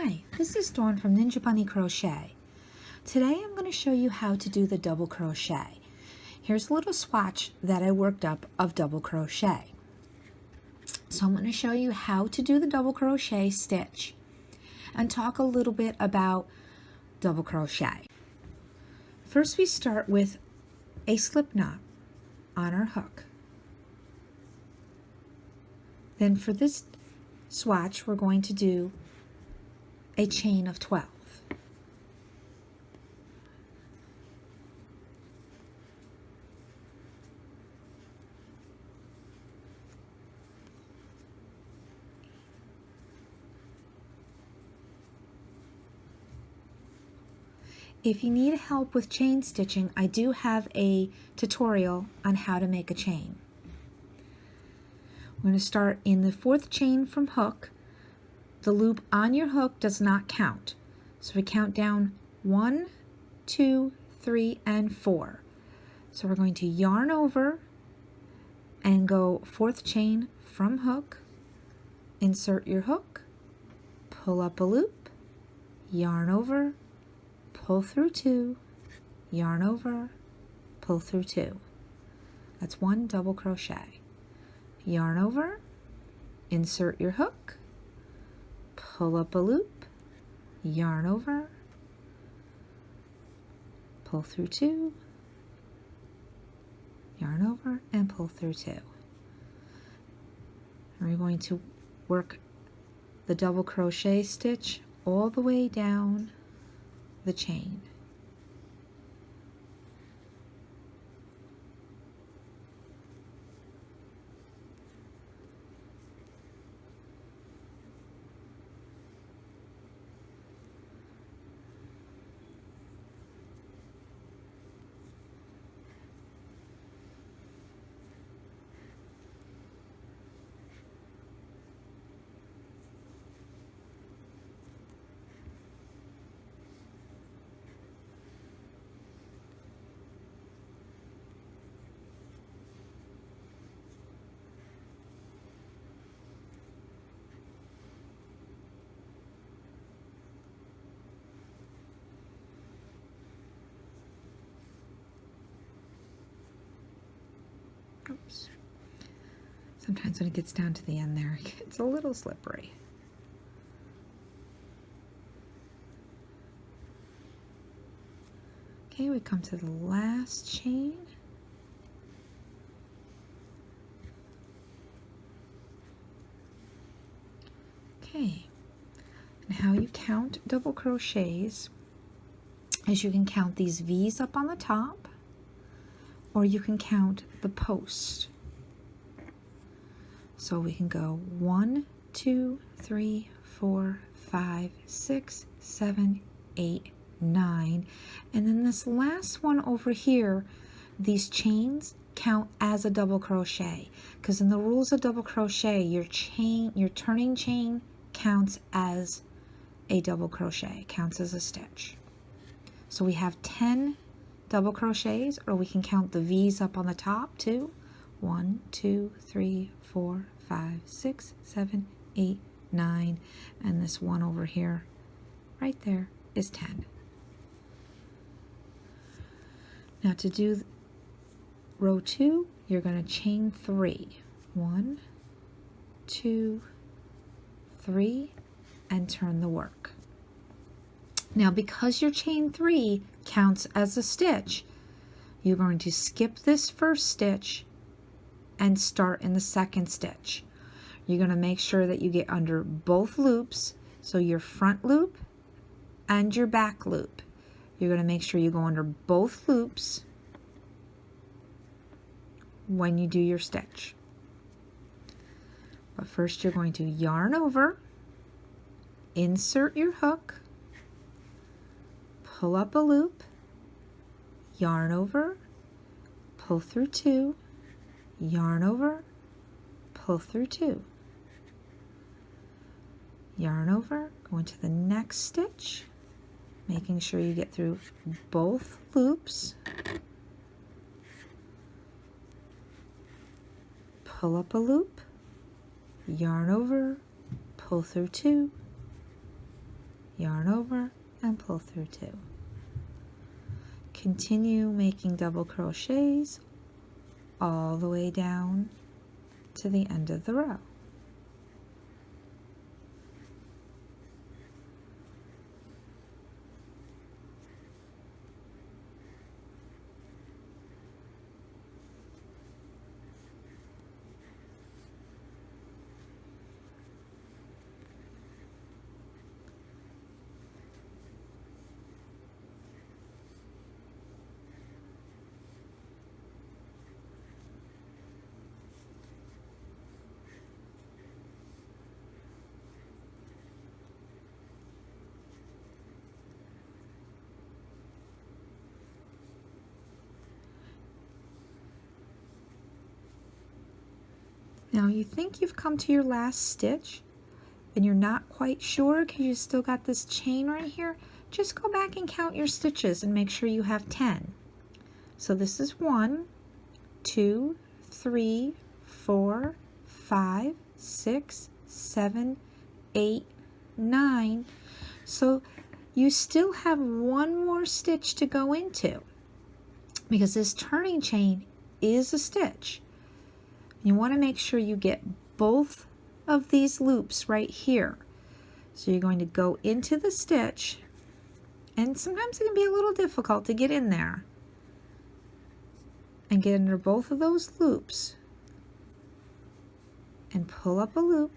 Hi, this is Dawn from Ninja Bunny Crochet. Today I'm going to show you how to do the double crochet. Here's a little swatch that I worked up of double crochet. So I'm going to show you how to do the double crochet stitch and talk a little bit about double crochet. First we start with a slip knot on our hook. Then for this swatch we're going to do a chain of 12. If you need help with chain stitching, I do have a tutorial on how to make a chain. We're going to start in the 4th chain from hook. The loop on your hook does not count. So we count down 1, 2, 3, and 4. So we're going to yarn over and go 4th chain from hook, insert your hook, pull up a loop, yarn over, pull through 2, yarn over, pull through 2. That's 1 double crochet. Yarn over, insert your hook, pull up a loop, yarn over, pull through 2, yarn over, and pull through 2. And we're going to work the double crochet stitch all the way down the chain. Oops. Sometimes when it gets down to the end there, it's a little slippery. Okay, we come to the last chain. Okay, and how you count double crochets is you can count these V's up on the top, or you can count the post. So we can go 1, 2, 3, 4, 5, 6, 7, 8, 9, and then this last one over here, these chains count as a double crochet, because in the rules of double crochet, your turning chain counts as a double crochet, counts as a stitch. So we have 10 double crochets, or we can count the V's up on the top too. 1, 2, 3, 4, 5, 6, 7, 8, 9, and this one over here, right there, is 10. Now to do row 2, you're going to chain 3. 1, 2, 3, and turn the work. Now because your chain 3 counts as a stitch, you're going to skip this first stitch and start in the second stitch. You're going to make sure that you get under both loops, so your front loop and your back loop. You're going to make sure you go under both loops when you do your stitch. But first you're going to yarn over, insert your hook, pull up a loop, yarn over, pull through 2, yarn over, pull through 2, yarn over, go into the next stitch, making sure you get through both loops, pull up a loop, yarn over, pull through 2, yarn over, and pull through 2. Continue making double crochets all the way down to the end of the row. Now you think you've come to your last stitch and you're not quite sure because you still got this chain right here. Just go back and count your stitches and make sure you have 10. So this is 1, 2, 3, 4, 5, 6, 7, 8, 9. So you still have one more stitch to go into because this turning chain is a stitch. You want to make sure you get both of these loops right here. So you're going to go into the stitch, and sometimes it can be a little difficult to get in there, and get under both of those loops and pull up a loop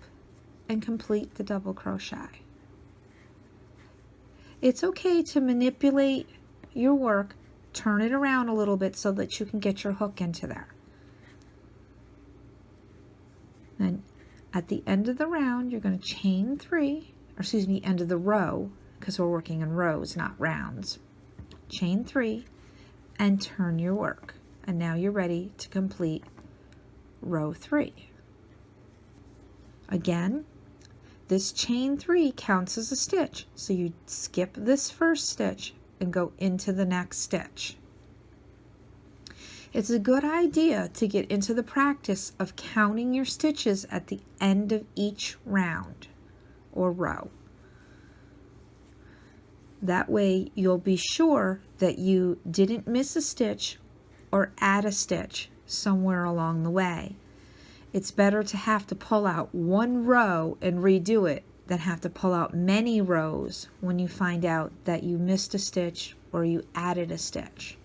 and complete the double crochet. It's okay to manipulate your work, turn it around a little bit so that you can get your hook into there. Then at the end of the round, you're going to chain 3, or excuse me, end of the row, because we're working in rows, not rounds. Chain 3 and turn your work. And now you're ready to complete row 3. Again, this chain 3 counts as a stitch. So you skip this first stitch and go into the next stitch. It's a good idea to get into the practice of counting your stitches at the end of each round or row. That way you'll be sure that you didn't miss a stitch or add a stitch somewhere along the way. It's better to have to pull out one row and redo it than have to pull out many rows when you find out that you missed a stitch or you added a stitch.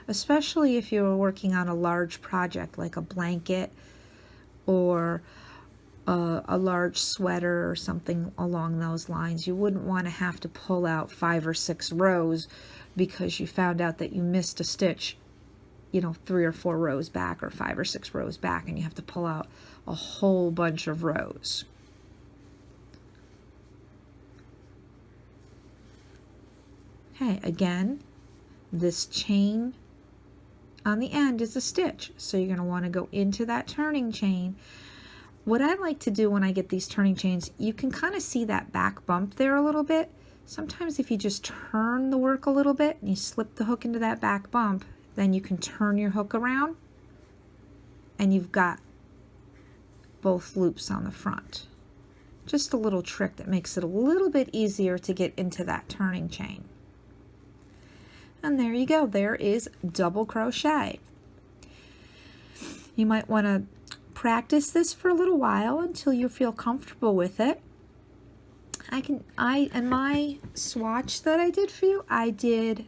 Especially if you're working on a large project like a blanket or a large sweater or something along those lines. You wouldn't want to have to pull out 5 or 6 rows because you found out that you missed a stitch, 3 or 4 rows back or 5 or 6 rows back, and you have to pull out a whole bunch of rows. Okay, again, this chain on the end is a stitch, so you're going to want to go into that turning chain. What I like to do when I get these turning chains, you can kind of see that back bump there a little bit. Sometimes if you just turn the work a little bit and you slip the hook into that back bump, then you can turn your hook around and you've got both loops on the front. Just a little trick that makes it a little bit easier to get into that turning chain. And there you go, there is double crochet. You might want to practice this for a little while until you feel comfortable with it. In my swatch that I did for you, I did,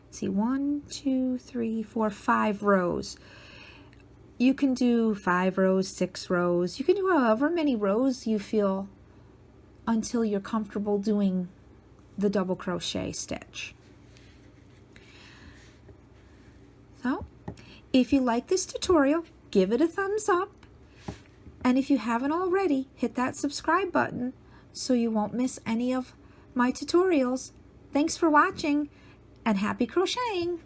let's see, 1, 2, 3, 4, 5 rows. You can do 5 rows, 6 rows. You can do however many rows you feel until you're comfortable doing the double crochet stitch. So, if you like this tutorial, give it a thumbs up. And if you haven't already, hit that subscribe button so you won't miss any of my tutorials. Thanks for watching and happy crocheting!